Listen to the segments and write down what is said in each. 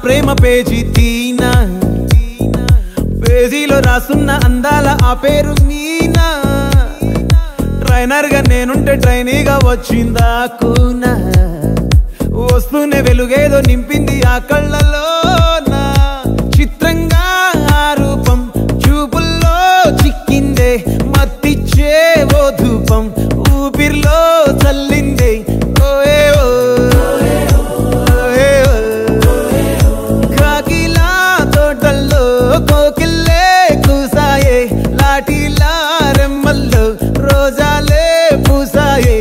ప్రేమ page తీనా పేజీలో రాసున్న అందాల ఆ పేరు మీనా ట్రైనర్ గా నేనుంటే ట్రైనీగా వచ్చిందా కూనా వస్తూనే వెలుగేదో నింపింది ఆ కళ్ళలో చిత్రంగా ఆ రూపం చూపుల్లో చిక్కిందే మత్తిచ్చే ఓ ధూపం ఊపిరిలో చల్లిందే కాకిలా తోటల్లో కోకిల్లే కూసాయే లాఠీలా రెమ్మల్లో రోజాలే పూసాయే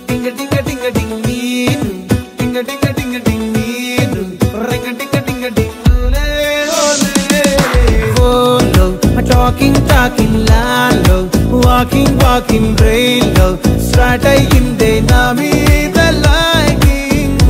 టింగ టింగ టింగ టింగ్ నీరు టింగ టింగ టింగ టింగ్ నీరు రింగ టింగ టింగ టింగులే ఓలో టాకింగ్ టాకింగ్ లాలో వాకింగ్ వాకింగ్ బ్రెయిన్లో స్టార్ట్ అయ్యిందే నా మీద లైకింగ్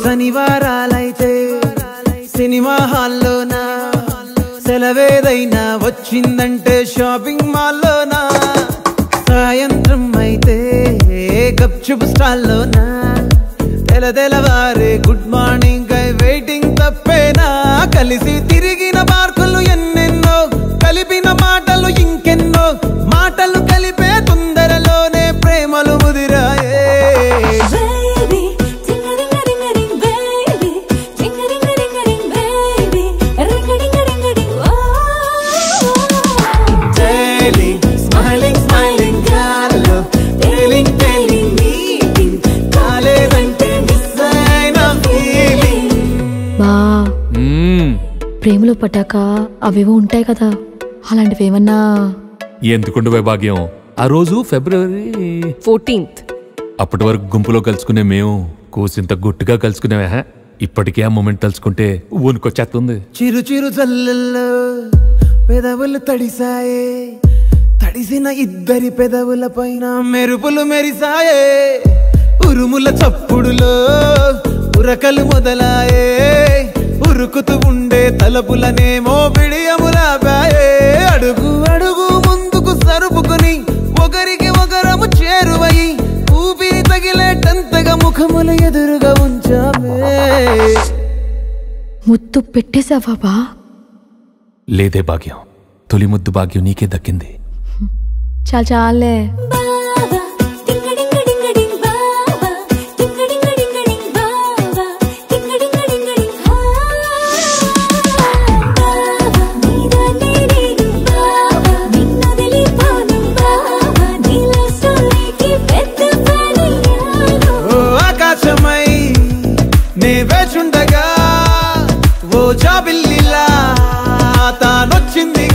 శనివారాలైతే సినిమా హాల్లోనా సెలవేదైనా వచ్చిందంటే షాపింగ్ మాల్లోనా సాయంత్రం అయితే గప్చుప్ స్టాల్లోనా తెలవారే గుడ్ మార్నింగ్ ఐ వెయిటింగ్ తప్పేనా కలిసి తిరిగిన పార్కులు ఎన్నెన్నో కలిపిన మాటలు ఇంకెన్నో మాటలు కలిపే తొందరలోనే ప్రేమలు ముదిరాయే ప్రేమలో పట్టాక అవేవో ఉంటాయి కదా అలాంటివి ఏమన్నా ఎందుకుండే భాగ్యం ఆ రోజు ఫిబ్రవరి 14th అప్పటి వరకు గుంపులో కలుసుకునే మేము కూసింత గుట్టుగా కలుసుకునేవా ఇప్పటికే ఆ మూమెంట్ తలుచుకుంటే ఊనుకొచ్చేస్తుంది చిరు చిరు జల్లల్లో పెదవులు తడిసాయే తడిసిన ఇద్దరి పెదవుల పైన మెరుపులు మెరిసాయే ఉరుముల చప్పుడులో ఉరకలు మొదలాయే ఉరుకుతూ ఉండే తలపులనేమో బిడియములాపాయే అడుగు అడుగు ముందుకు సరుపుకుని ఒకరికి ఒకరము చేరువై ఊపిరి తగిలేటంతగా ముఖములు ఎదురుగా ఉంచామే ముద్దు పెట్టేశావా బా లేదే భాగ్యం తొలి ముద్దు భాగ్యం నీకే దక్కింది చాలే నే వేచుండగా ఓ జాబిల్లిలా తానొచ్చింది